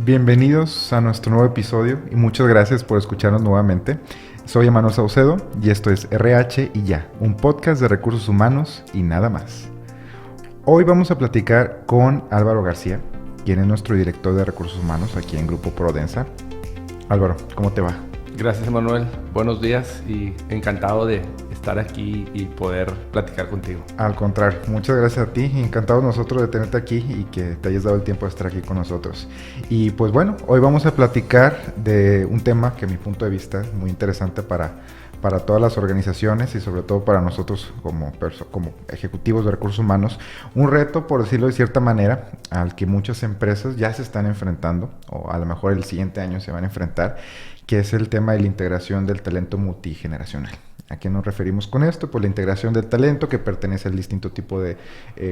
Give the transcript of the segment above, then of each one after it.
Bienvenidos a nuestro nuevo episodio y muchas gracias por escucharnos nuevamente. Soy Emanuel Saucedo y esto es RH y Ya, un podcast de recursos humanos y nada más. Hoy vamos a platicar con Álvaro García, quien es nuestro director de recursos humanos aquí en Grupo Prodensa. Álvaro, ¿cómo te va? Gracias, Manuel. Buenos días y encantado de estar aquí y poder platicar contigo. Al contrario, muchas gracias a ti. Encantados nosotros de tenerte aquí y que te hayas dado el tiempo de estar aquí con nosotros. Y pues bueno, hoy vamos a platicar de un tema que a mi punto de vista es muy interesante para todas las organizaciones y sobre todo para nosotros como ejecutivos de recursos humanos. Un reto, por decirlo de cierta manera, al que muchas empresas ya se están enfrentando o a lo mejor el siguiente año se van a enfrentar, que es el tema de la integración del talento multigeneracional. ¿A qué nos referimos con esto? Pues la integración del talento que pertenece al distinto tipo de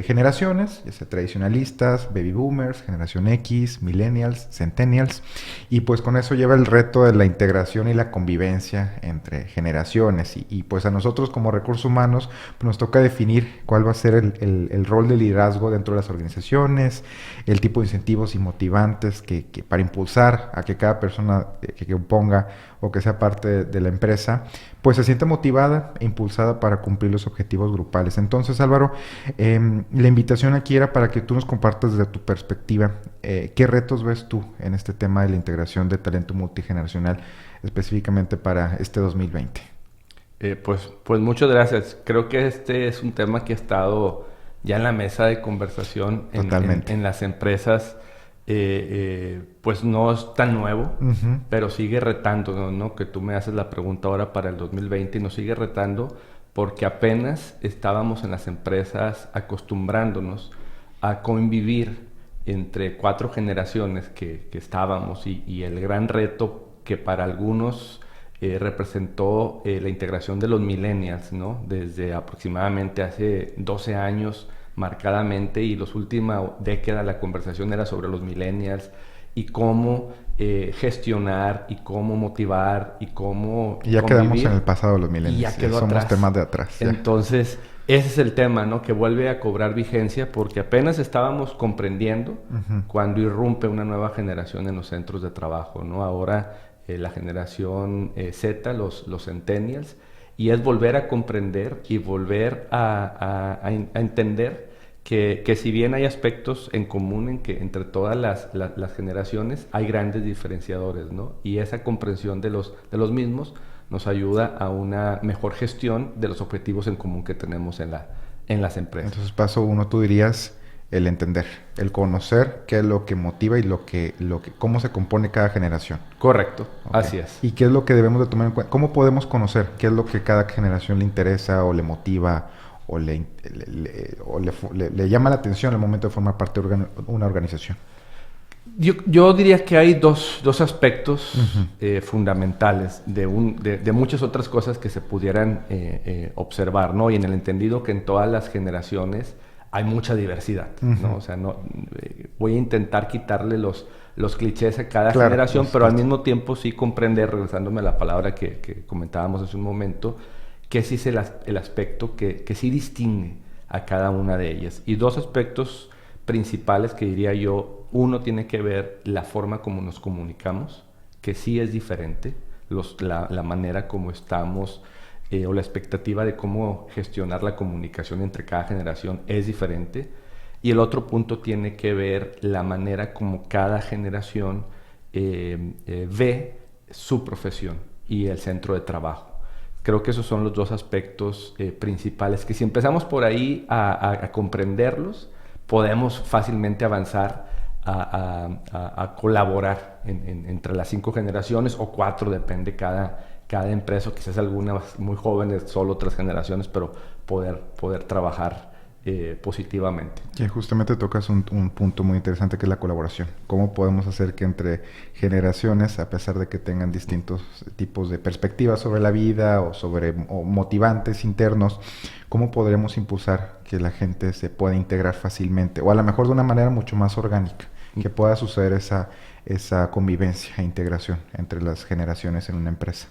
generaciones, ya sea tradicionalistas, baby boomers, generación X, millennials, centennials, y pues con eso lleva el reto de la integración y la convivencia entre generaciones y pues a nosotros como recursos humanos pues nos toca definir cuál va a ser el rol de liderazgo dentro de las organizaciones, el tipo de incentivos y motivantes que para impulsar a que cada persona que componga o que sea parte de la empresa, pues se siente motivada e impulsada para cumplir los objetivos grupales. Entonces, Álvaro, la invitación aquí era para que tú nos compartas desde tu perspectiva qué retos ves tú en este tema de la integración de talento multigeneracional, específicamente para este 2020. Pues muchas gracias. Creo que este es un tema que ha estado ya en la mesa de conversación en las empresas. Pues no es tan nuevo, pero sigue retando, ¿no? Que tú me haces la pregunta ahora para el 2020 y nos sigue retando porque apenas estábamos en las empresas acostumbrándonos a convivir entre 4 generaciones que estábamos y el gran reto que para algunos representó la integración de los millennials, ¿no? Desde aproximadamente hace 12 años marcadamente, y las últimas décadas la conversación era sobre los millennials y cómo gestionar y cómo motivar y cómo y ya convivir. Quedamos en el pasado los millennials, y ya quedó somos atrás. Temas de atrás ya. Entonces ese es el tema, ¿no? Que vuelve a cobrar vigencia porque apenas estábamos comprendiendo cuando irrumpe una nueva generación en los centros de trabajo, ¿no? Ahora la generación Z, los centennials, y es volver a comprender y volver a entender que si bien hay aspectos en común entre todas las generaciones, hay grandes diferenciadores, ¿no? Y esa comprensión de los mismos nos ayuda a una mejor gestión de los objetivos en común que tenemos en las empresas. Entonces, paso 1, tú dirías el entender, el conocer qué es lo que motiva y cómo se compone cada generación. Correcto, okay. Así es. ¿Y qué es lo que debemos de tomar en cuenta? ¿Cómo podemos conocer qué es lo que cada generación le interesa o le motiva o le llama la atención al momento de formar parte de una organización? Yo diría que hay dos aspectos fundamentales de muchas otras cosas que se pudieran observar, ¿no? Y en el entendido que en todas las generaciones hay mucha diversidad, ¿no? O sea, voy a intentar quitarle los clichés a cada generación, pero al mismo tiempo sí comprender, regresándome a la palabra que comentábamos hace un momento, que sí es el aspecto que sí distingue a cada una de ellas. Y 2 aspectos principales que diría yo: uno tiene que ver la forma como nos comunicamos, que sí es diferente, la manera como estamos o la expectativa de cómo gestionar la comunicación entre cada generación es diferente. Y el otro punto tiene que ver la manera como cada generación ve su profesión y el centro de trabajo. Creo que esos son los 2 aspectos principales, que si empezamos por ahí a comprenderlos, podemos fácilmente avanzar a colaborar entre las 5 generaciones o 4, depende cada empresa, o quizás algunas muy jóvenes, solo 3 generaciones, pero poder trabajar positivamente. Y justamente tocas un punto muy interesante, que es la colaboración. ¿Cómo podemos hacer que entre generaciones, a pesar de que tengan distintos tipos de perspectivas sobre la vida o motivantes internos, cómo podremos impulsar que la gente se pueda integrar fácilmente o a lo mejor de una manera mucho más orgánica, que pueda suceder esa convivencia e integración entre las generaciones en una empresa?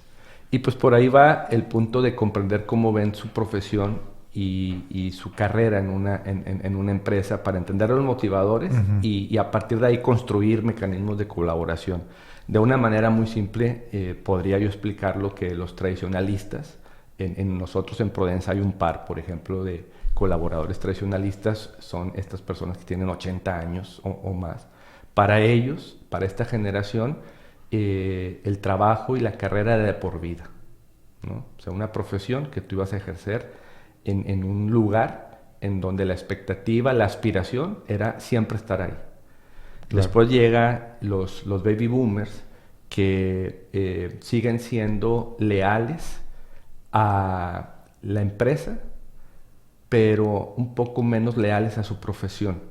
Y pues por ahí va el punto de comprender cómo ven su profesión y su carrera en una empresa para entender los motivadores y a partir de ahí construir mecanismos de colaboración. De una manera muy simple, podría yo explicar lo que los tradicionalistas, nosotros en Prodensa hay un par, por ejemplo, de colaboradores tradicionalistas, son estas personas que tienen 80 años o más. Para ellos, para esta generación, el trabajo y la carrera era de por vida, ¿no? O sea, una profesión que tú ibas a ejercer en un lugar en donde la expectativa, la aspiración era siempre estar ahí. Claro. Después llega los baby boomers que siguen siendo leales a la empresa, pero un poco menos leales a su profesión.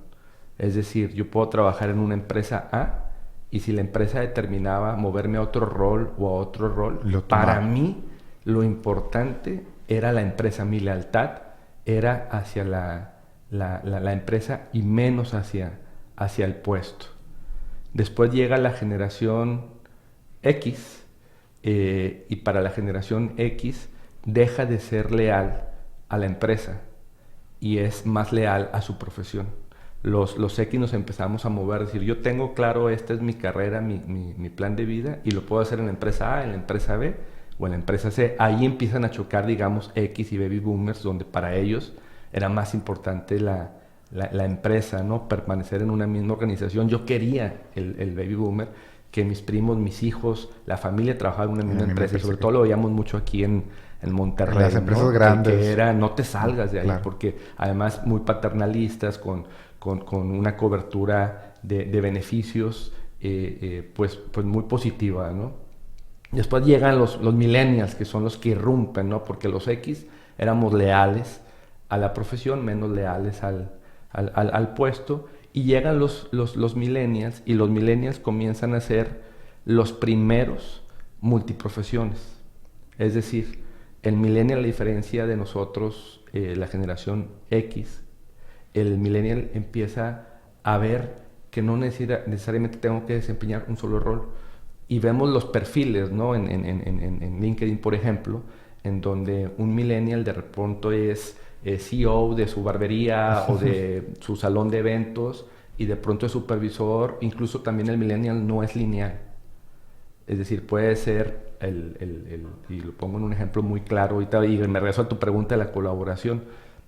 Es decir, yo puedo trabajar en una empresa A y si la empresa determinaba moverme a otro rol o a otro rol, para mí lo importante era la empresa, mi lealtad era hacia la empresa y menos hacia el puesto. Después llega la generación X y para la generación X deja de ser leal a la empresa y es más leal a su profesión. Los X nos empezamos a mover, decir, yo tengo claro, esta es mi carrera, mi plan de vida y lo puedo hacer en la empresa A, en la empresa B o en la empresa C. Ahí empiezan a chocar, digamos, X y baby boomers, donde para ellos era más importante la empresa, ¿no? Permanecer en una misma organización. Yo quería, el baby boomer, que mis primos, mis hijos, la familia trabajara en una misma empresa. Y sobre todo lo veíamos mucho aquí en Monterrey. En las empresas, ¿no? Grandes. Que era, no te salgas de ahí, claro. Porque además muy paternalistas, con una cobertura de beneficios, pues muy positiva, ¿no? Después llegan los millennials, que son los que irrumpen, ¿no? Porque los X éramos leales a la profesión, menos leales al puesto, y llegan los millennials, y los millennials comienzan a ser los primeros multiprofesiones. Es decir, el millennial, a diferencia de nosotros, la generación X, el millennial empieza a ver que no necesariamente tengo que desempeñar un solo rol. Y vemos los perfiles, ¿no? En LinkedIn, por ejemplo, en donde un millennial de pronto es CEO de su barbería o de su salón de eventos y de pronto es supervisor. Incluso también el millennial no es lineal. Es decir, puede ser, y lo pongo en un ejemplo muy claro ahorita, y me regreso a tu pregunta de la colaboración.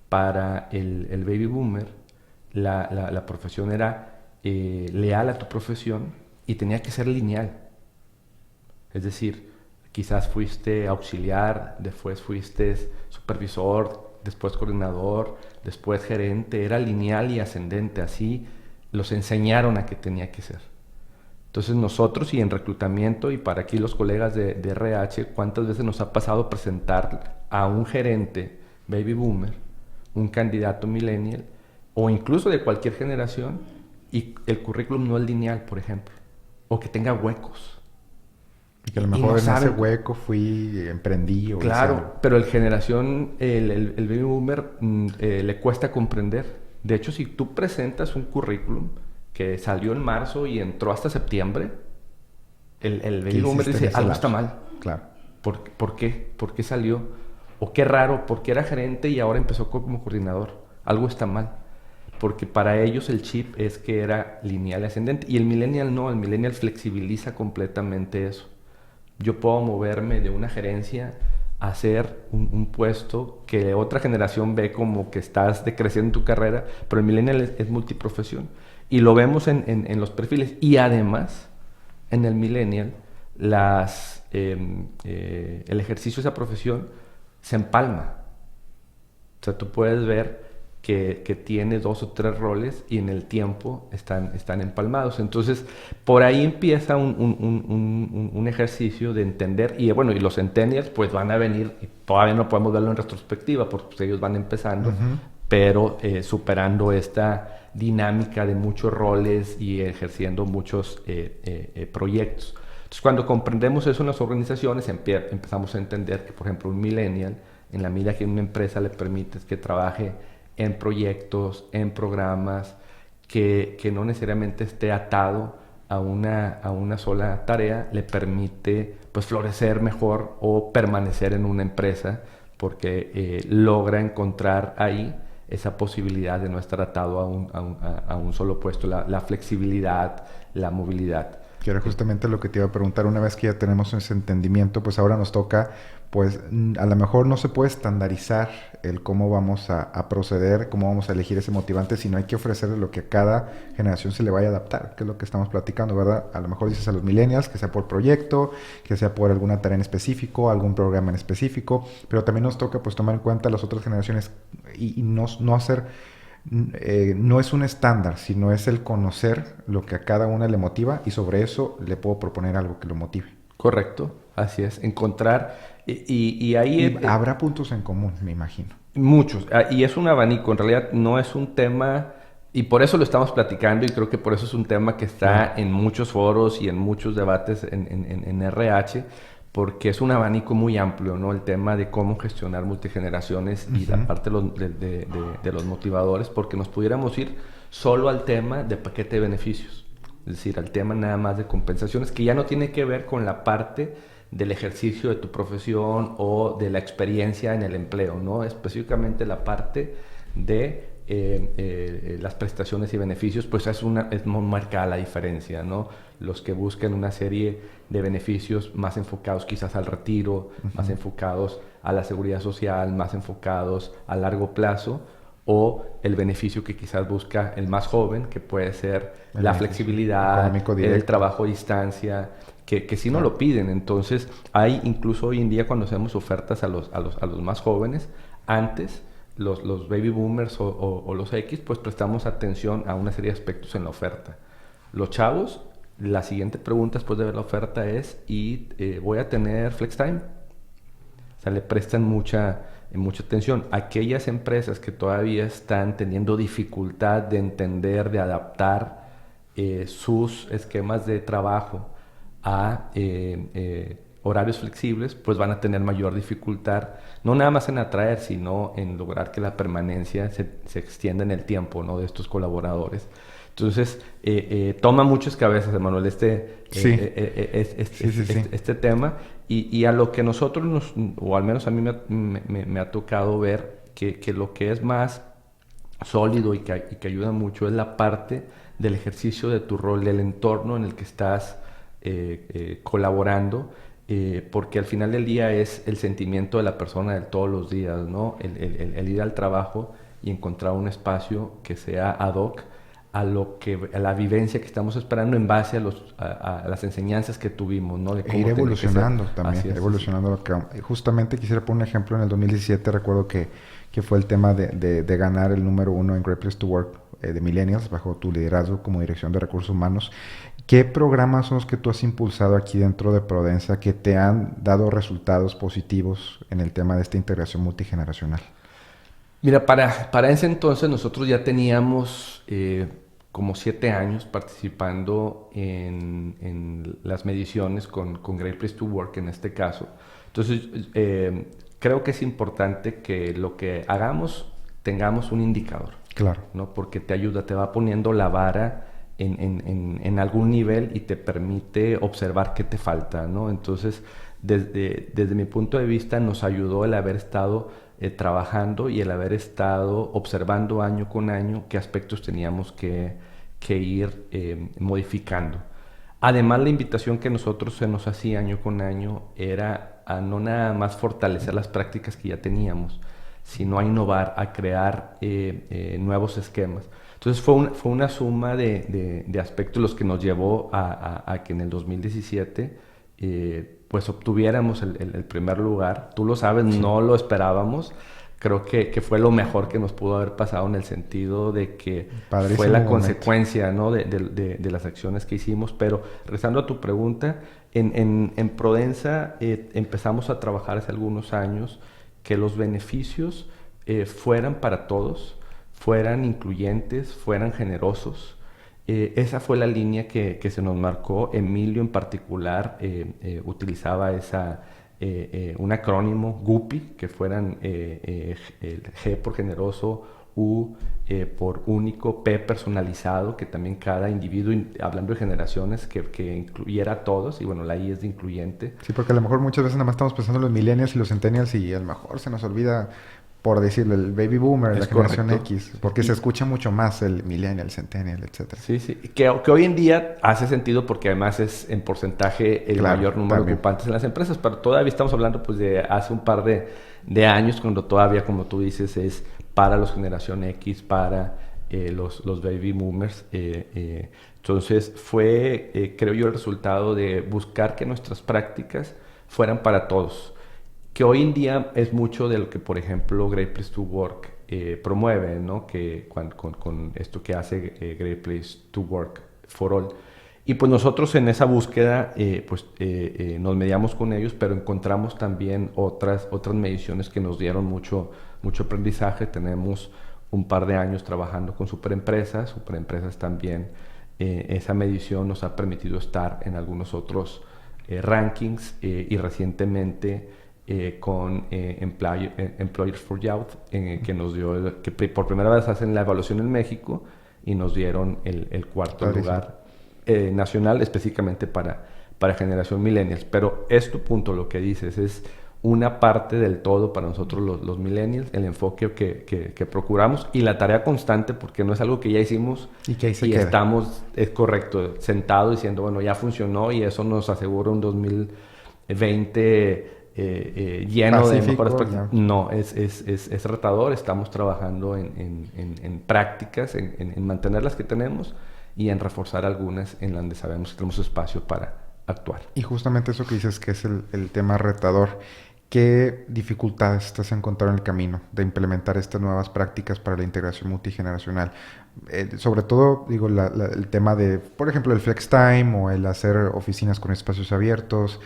Para el baby boomer, la profesión era leal a tu profesión y tenía que ser lineal. Es decir, quizás fuiste auxiliar, después fuiste supervisor, después coordinador, después gerente, era lineal y ascendente, así los enseñaron a que tenía que ser. Entonces nosotros y en reclutamiento y para aquí los colegas de RH, ¿cuántas veces nos ha pasado presentar a un gerente baby boomer, un candidato millennial o incluso de cualquier generación y el currículum no es lineal, por ejemplo, o que tenga huecos? Y que a lo mejor en ese hueco emprendí. Claro, pero el baby boomer le cuesta comprender. De hecho, si tú presentas un currículum que salió en marzo y entró hasta septiembre, el baby boomer dice, algo está mal. Claro. ¿Por qué? ¿Por qué salió? O qué raro, porque era gerente y ahora empezó como coordinador. Algo está mal. Porque para ellos el chip es que era lineal y ascendente. Y el millennial no, el millennial flexibiliza completamente eso. Yo puedo moverme de una gerencia a hacer un puesto que otra generación ve como que estás decreciendo en tu carrera, pero el millennial es multiprofesión. Y lo vemos en los perfiles. Y además, en el millennial, el ejercicio de esa profesión se empalma. O sea, tú puedes ver que tiene 2 o 3 roles y en el tiempo están empalmados. Entonces, por ahí empieza un ejercicio de entender, y bueno, y los centennials pues van a venir, y todavía no podemos verlo en retrospectiva porque pues, ellos van empezando, pero superando esta dinámica de muchos roles y ejerciendo muchos proyectos. Entonces, cuando comprendemos eso en las organizaciones, empezamos a entender que, por ejemplo, un millennial, en la medida que una empresa le permites que trabaje en proyectos, en programas, que no necesariamente esté atado a una sola tarea, le permite pues florecer mejor o permanecer en una empresa porque logra encontrar ahí esa posibilidad de no estar atado a un solo puesto, la flexibilidad, la movilidad. Que era justamente lo que te iba a preguntar. Una vez que ya tenemos ese entendimiento, pues ahora nos toca, pues a lo mejor no se puede estandarizar el cómo vamos a proceder, cómo vamos a elegir ese motivante, sino hay que ofrecerle lo que a cada generación se le vaya a adaptar, que es lo que estamos platicando, ¿verdad? A lo mejor dices a los millennials que sea por proyecto, que sea por alguna tarea en específico, algún programa en específico, pero también nos toca pues tomar en cuenta las otras generaciones y no hacer... no es un estándar, sino es el conocer lo que a cada una le motiva y sobre eso le puedo proponer algo que lo motive. Correcto, así es. Encontrar, y ahí... Y habrá puntos en común, me imagino. Muchos, y es un abanico, en realidad no es un tema, y por eso lo estamos platicando, y creo que por eso es un tema que está en muchos foros y en muchos debates en RH, porque es un abanico muy amplio, ¿no? El tema de cómo gestionar multigeneraciones y la parte de los motivadores, porque nos pudiéramos ir solo al tema de paquete de beneficios, es decir, al tema nada más de compensaciones, que ya no tiene que ver con la parte del ejercicio de tu profesión o de la experiencia en el empleo, ¿no? Específicamente la parte de las prestaciones y beneficios, pues es muy marcada la diferencia, ¿no? Los que buscan una serie de beneficios más enfocados quizás al retiro, más enfocados a la seguridad social, más enfocados a largo plazo, o el beneficio que quizás busca el más joven, que puede ser la flexibilidad, el trabajo a distancia, que si no lo piden. Entonces, hay incluso hoy en día cuando hacemos ofertas a los más jóvenes, antes los baby boomers o los X, pues prestamos atención a una serie de aspectos en la oferta. Los chavos, la siguiente pregunta después de ver la oferta es, ¿y voy a tener flex time? O sea, le prestan mucha atención. Aquellas empresas que todavía están teniendo dificultad de entender, de adaptar sus esquemas de trabajo a horarios flexibles, pues van a tener mayor dificultad, no nada más en atraer, sino en lograr que la permanencia se extienda en el tiempo, ¿no? De estos colaboradores. Entonces, toma muchas cabezas, Emanuel, este tema, y a lo que nosotros, o al menos a mí me ha tocado ver, que lo que es más sólido y que ayuda mucho es la parte del ejercicio de tu rol, del entorno en el que estás colaborando, porque al final del día es el sentimiento de la persona de todos los días, ¿no? El ir al trabajo y encontrar un espacio que sea ad hoc a la vivencia que estamos esperando en base a las enseñanzas que tuvimos, ¿no? De cómo ir evolucionando también, ir evolucionando. Justamente quisiera poner un ejemplo. En el 2017 recuerdo que fue el tema de ganar el número 1 en Great Place to Work de Millennials bajo tu liderazgo como dirección de recursos humanos. ¿Qué programas son los que tú has impulsado aquí dentro de Prodensa que te han dado resultados positivos en el tema de esta integración multigeneracional? Mira, para ese entonces nosotros ya teníamos como 7 años participando en las mediciones con Great Place to Work en este caso. Entonces, creo que es importante que lo que hagamos tengamos un indicador. Claro. ¿No? Porque te ayuda, te va poniendo la vara en algún nivel y te permite observar qué te falta, ¿no? Entonces, desde mi punto de vista, nos ayudó el haber estado trabajando y el haber estado observando año con año qué aspectos teníamos que ir modificando. Además, la invitación que nosotros se nos hacía año con año era a no nada más fortalecer las prácticas que ya teníamos, sino a innovar, a crear nuevos esquemas. Entonces fue una suma de aspectos los que nos llevó a que en el 2017 pues obtuviéramos el primer lugar. Tú lo sabes, sí. No lo esperábamos. Creo que fue lo mejor que nos pudo haber pasado en el sentido de que padrísimo fue la momento. Consecuencia, ¿no? de las acciones que hicimos. Pero regresando a tu pregunta, en Prodensa empezamos a trabajar hace algunos años que los beneficios fueran para todos, fueran incluyentes, fueran generosos. Esa fue la línea que se nos marcó. Emilio en particular utilizaba un acrónimo, GUPI, que fueran el G por generoso, U por único, P personalizado, que también cada individuo, hablando de generaciones, que incluyera a todos, y bueno, la I es de incluyente. Sí, porque a lo mejor muchas veces nada más estamos pensando en los millennials y los centennials y a lo mejor se nos olvida, por decirlo, el baby boomer, la Es generación correcto. X, porque se escucha mucho más el millennial, centennial, etcétera. Sí, sí. Que hoy en día hace sentido porque además es en porcentaje el Claro, mayor número también. de ocupantes en las empresas, pero todavía estamos hablando pues de hace un par de años cuando todavía, como tú dices, es para los generación X, para los baby boomers. Entonces fue, creo yo, el resultado de buscar que nuestras prácticas fueran para todos. Que hoy en día es mucho de lo que, por ejemplo, Great Place to Work promueve, ¿no? Que con esto que hace Great Place to Work for All. Y pues nosotros en esa búsqueda nos mediamos con ellos, pero encontramos también otras mediciones que nos dieron mucho aprendizaje. Tenemos un par de años trabajando con superempresas también. Esa medición nos ha permitido estar en algunos otros rankings y recientemente con Employers for Youth, que nos dio, que por primera vez hacen la evaluación en México y nos dieron el cuarto lugar nacional específicamente para generación millennials. Pero es tu punto, lo que dices, es una parte del todo para nosotros los millennials, el enfoque que procuramos y la tarea constante, porque no es algo que ya hicimos y que ahí se y queda. estamos, es correcto, sentados diciendo, bueno, ya funcionó y eso nos asegura un 2020 lleno Pacífico, de mejores prácticas. ya. No, es retador. Estamos trabajando en prácticas, en mantener las que tenemos y en reforzar algunas en donde sabemos que tenemos espacio para actuar. Y justamente eso que dices que es el tema retador. ¿Qué dificultades estás encontrando en el camino de implementar estas nuevas prácticas para la integración multigeneracional? Sobre todo, digo, el tema de, por ejemplo, el flex time o el hacer oficinas con espacios abiertos.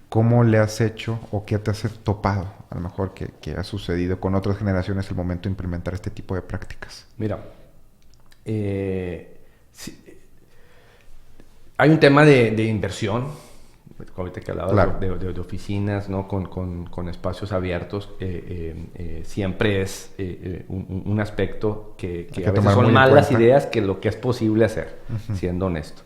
¿Cómo le has hecho o qué te has topado, a lo mejor, que ha sucedido con otras generaciones el momento de implementar este tipo de prácticas? Mira, sí, hay un tema de inversión, ahorita que hablabas Claro. de oficinas, ¿no? Con espacios abiertos, siempre es un aspecto que Hay a que veces tomar son muy en más las cuenta. ideas que lo que es posible hacer, siendo honesto.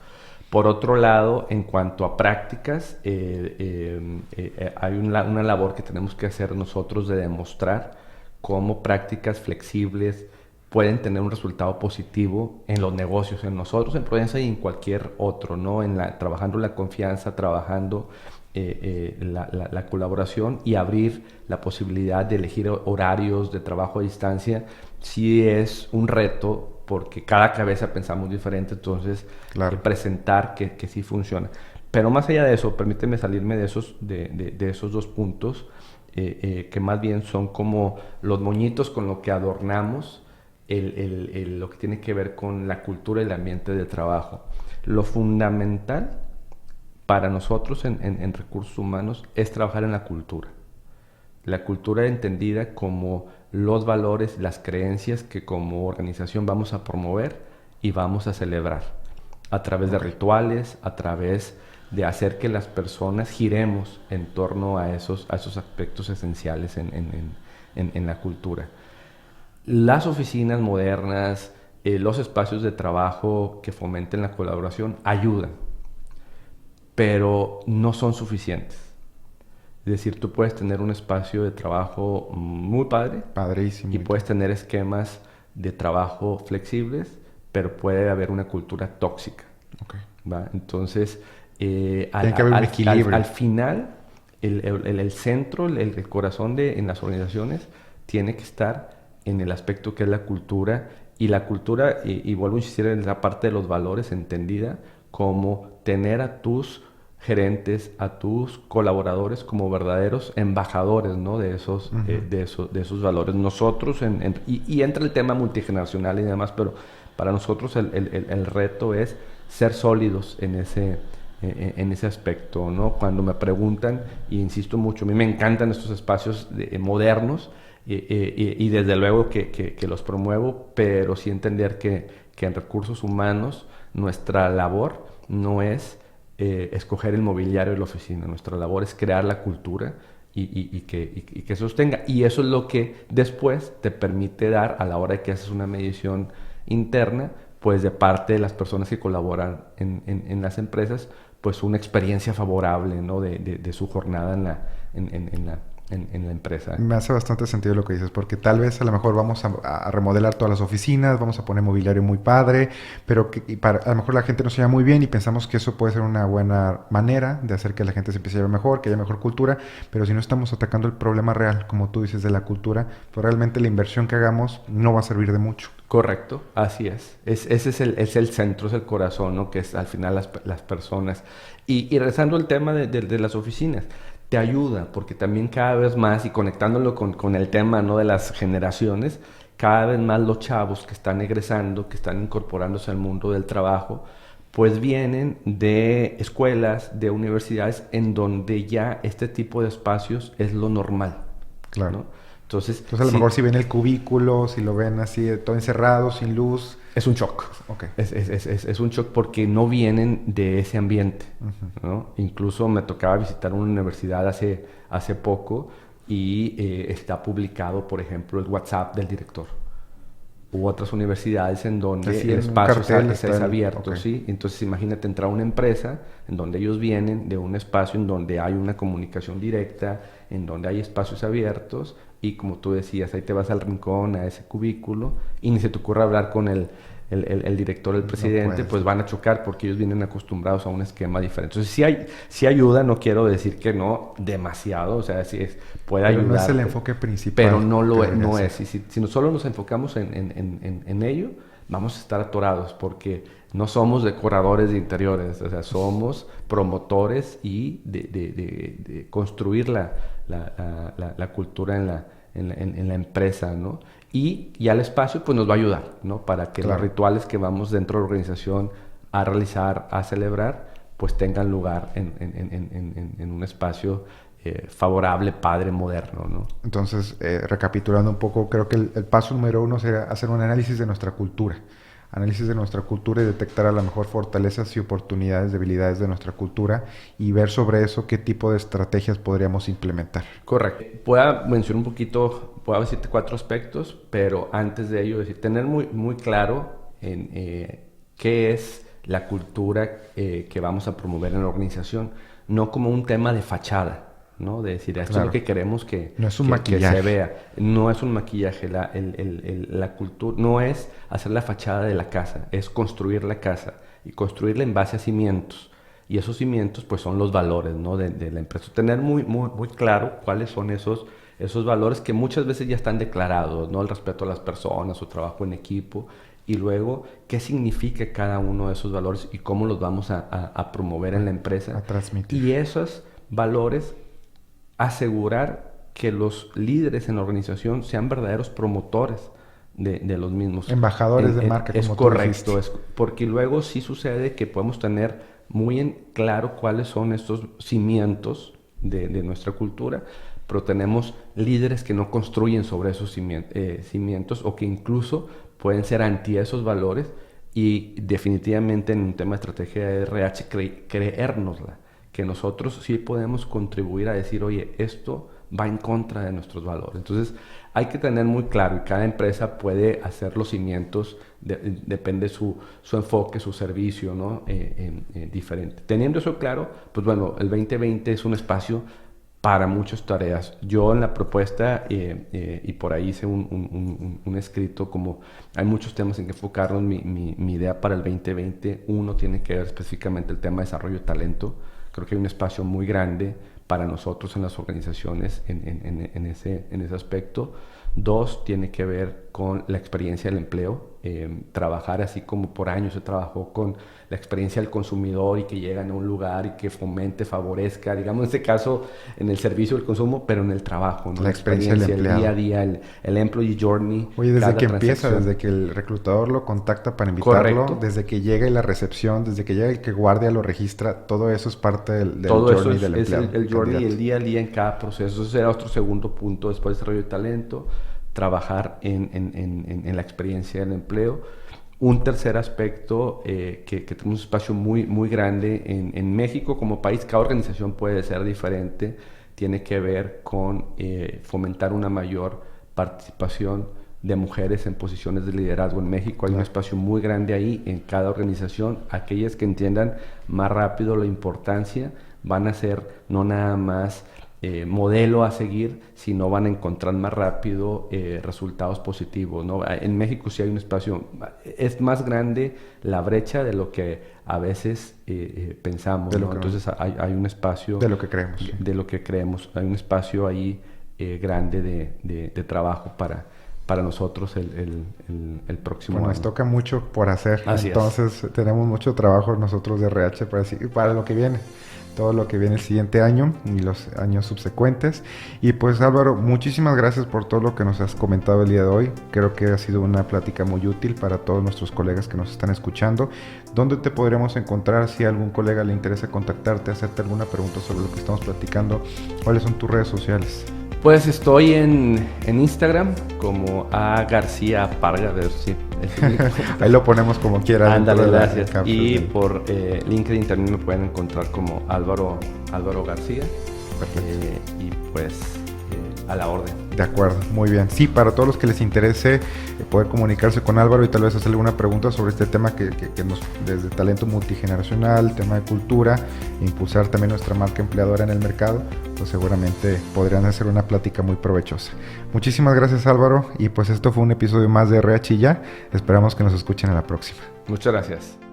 Por otro lado, en cuanto a prácticas, hay una labor que tenemos que hacer nosotros de demostrar cómo prácticas flexibles pueden tener un resultado positivo en los negocios, en nosotros, en Prodensa y en cualquier otro, ¿no? Trabajando la confianza, trabajando la colaboración y abrir la posibilidad de elegir horarios de trabajo a distancia, sí es un reto porque cada cabeza pensamos diferente, entonces Claro. presentar que sí funciona. Pero más allá de eso, permíteme salirme de esos dos puntos, que más bien son como los moñitos con lo que adornamos lo que tiene que ver con la cultura y el ambiente de trabajo. Lo fundamental para nosotros en recursos humanos es trabajar en la cultura. La cultura entendida como los valores, las creencias que como organización vamos a promover y vamos a celebrar a través de rituales, a través de hacer que las personas giremos en torno a esos aspectos esenciales en la cultura. Las oficinas modernas, los espacios de trabajo que fomenten la colaboración ayudan, pero no son suficientes. Es decir, tú puedes tener un espacio de trabajo muy padre. Padrísimo. Y puedes tener esquemas de trabajo flexibles, pero puede haber una cultura tóxica. Okay. ¿Va? Entonces, tiene que haber un equilibrio. Al final, el centro, el corazón en las organizaciones tiene que estar en el aspecto que es la cultura. Y la cultura, y vuelvo a insistir en la parte de los valores entendida como tener a tus gerentes, a tus colaboradores como verdaderos embajadores, ¿no? de esos valores. Nosotros, y entra el tema multigeneracional y demás, pero para nosotros el reto es ser sólidos en ese aspecto, ¿no? Cuando me preguntan, y insisto mucho, a mí me encantan estos espacios modernos, y desde luego que los promuevo, pero sí entender que en recursos humanos nuestra labor no es escoger el mobiliario de la oficina. Nuestra labor es crear la cultura y que sostenga. Y eso es lo que después te permite dar, a la hora de que haces una medición interna, pues de parte de las personas que colaboran en las empresas, pues una experiencia favorable, ¿no? de su jornada en la empresa. Me hace bastante sentido lo que dices, porque tal vez a lo mejor vamos a remodelar todas las oficinas, vamos a poner mobiliario muy padre, pero a lo mejor la gente no se lleva muy bien y pensamos que eso puede ser una buena manera de hacer que la gente se empiece a llevar mejor, que haya mejor cultura, pero si no estamos atacando el problema real, como tú dices, de la cultura, pues realmente la inversión que hagamos no va a servir de mucho. Correcto, así es. Ese es el centro, es el corazón, ¿no? Que es al final las personas. Y regresando al tema de las oficinas, te ayuda, porque también cada vez más, y conectándolo con el tema, ¿no? de las generaciones, cada vez más los chavos que están egresando, que están incorporándose al mundo del trabajo, pues vienen de escuelas, de universidades, en donde ya este tipo de espacios es lo normal. Claro. ¿No? Entonces a lo mejor si ven el cubículo, si lo ven así, todo encerrado, sin luz. Es un shock. Okay. Es un shock porque no vienen de ese ambiente. ¿No? Incluso me tocaba visitar una universidad hace poco y está publicado, por ejemplo, el WhatsApp del director. U otras universidades en donde el espacio es abierto. Okay. ¿Sí? Entonces imagínate entrar a una empresa en donde ellos vienen de un espacio en donde hay una comunicación directa, en donde hay espacios abiertos, y como tú decías, ahí te vas al rincón, a ese cubículo, y ni se te ocurre hablar con el director, el presidente, pues van a chocar porque ellos vienen acostumbrados a un esquema diferente. Entonces sí ayuda, no quiero decir que no demasiado, o sea, sí puede ayudar. No es el enfoque principal. Pero no es. Y si solo nos enfocamos en ello, vamos a estar atorados porque no somos decoradores de interiores, o sea, somos promotores y de construir la cultura en la empresa, ¿no? Y al espacio pues nos va a ayudar, ¿no? Para que los rituales que vamos dentro de la organización a realizar, a celebrar, pues tengan lugar en un espacio favorable, padre, moderno, ¿no? Entonces, recapitulando un poco, creo que el paso número 1 sería hacer un análisis de nuestra cultura. Análisis de nuestra cultura y detectar a lo mejor fortalezas y oportunidades, debilidades de nuestra cultura y ver sobre eso qué tipo de estrategias podríamos implementar. Correcto. Voy a mencionar un poquito, voy a decirte 4 aspectos, pero antes de ello, tener muy claro qué es la cultura que vamos a promover en la organización, no como un tema de fachada, ¿no? De decir, esto es lo que queremos que se vea. No es un maquillaje. La cultura no es hacer la fachada de la casa, es construir la casa y construirla en base a cimientos. Y esos cimientos, pues, son los valores, ¿no? de la empresa. Tener muy claro cuáles son esos valores que muchas veces ya están declarados, ¿no? El respeto a las personas, su trabajo en equipo. Y luego, ¿qué significa cada uno de esos valores y cómo los vamos a promover en la empresa? A transmitir. Y esos valores, asegurar que los líderes en la organización sean verdaderos promotores de los mismos. Embajadores de marca, como tú dijiste. Es correcto, porque luego sí sucede que podemos tener muy en claro cuáles son estos cimientos de nuestra cultura, pero tenemos líderes que no construyen sobre esos cimientos o que incluso pueden ser anti esos valores y definitivamente en un tema de estrategia de RH creérnosla. Que nosotros sí podemos contribuir a decir, oye, esto va en contra de nuestros valores. Entonces, hay que tener muy claro, y cada empresa puede hacer los cimientos, depende su enfoque, su servicio, ¿no? Diferente. Teniendo eso claro, pues bueno, el 2020 es un espacio para muchas tareas. Yo en la propuesta, y por ahí hice un escrito, como hay muchos temas en que enfocarnos, mi idea para el 2020, uno tiene que ver específicamente el tema de desarrollo de talento. Creo que hay un espacio muy grande para nosotros en las organizaciones en ese aspecto. 2, tiene que ver con la experiencia del empleo. Trabajar así como por años se trabajó con la experiencia del consumidor y que llegan a un lugar y que fomente, favorezca, digamos en este caso en el servicio del consumo, pero en el trabajo, ¿no? La experiencia del empleado. El día a día, el employee journey. Oye, desde que empieza, desde que el reclutador lo contacta para invitarlo, correcto, desde que llega y la recepción, desde que llega el que guardia lo registra, todo eso es parte del journey del empleado. Todo eso es el journey, el día a día en cada proceso. Ese era otro segundo punto después del desarrollo de talento, trabajar en la experiencia del empleo. Un tercer aspecto, que tenemos un espacio muy grande en México como país. Cada organización puede ser diferente, tiene que ver con fomentar una mayor participación de mujeres en posiciones de liderazgo en México. Hay un espacio muy grande ahí en cada organización. Aquellas que entiendan más rápido la importancia van a ser no nada más modelo a seguir, sino van a encontrar más rápido resultados positivos, ¿no? En México sí hay un espacio, es más grande la brecha de lo que a veces pensamos, ¿no? Entonces hay un espacio de lo que creemos. De lo que creemos, hay un espacio ahí grande de trabajo para nosotros el próximo año. Nos toca mucho por hacer. Así entonces tenemos mucho trabajo nosotros de RH para lo que viene, todo lo que viene el siguiente año y los años subsecuentes. Y pues Álvaro, muchísimas gracias por todo lo que nos has comentado el día de hoy. Creo que ha sido una plática muy útil para todos nuestros colegas que nos están escuchando. ¿Dónde te podríamos encontrar si a algún colega le interesa contactarte, hacerte alguna pregunta sobre lo que estamos platicando? ¿Cuáles son tus redes sociales? Pues estoy en Instagram como A García Parga, sí. Ahí lo ponemos como quiera. Ándale, gracias. Y por LinkedIn también me pueden encontrar como Álvaro García. Perfecto. Y pues a la orden. De acuerdo, muy bien. Sí, para todos los que les interese poder comunicarse con Álvaro y tal vez hacerle una pregunta sobre este tema que nos, desde talento multigeneracional, tema de cultura, impulsar también nuestra marca empleadora en el mercado, pues seguramente podrían hacer una plática muy provechosa. Muchísimas gracias, Álvaro, y pues esto fue un episodio más de RH Ya. Esperamos que nos escuchen en la próxima. Muchas gracias.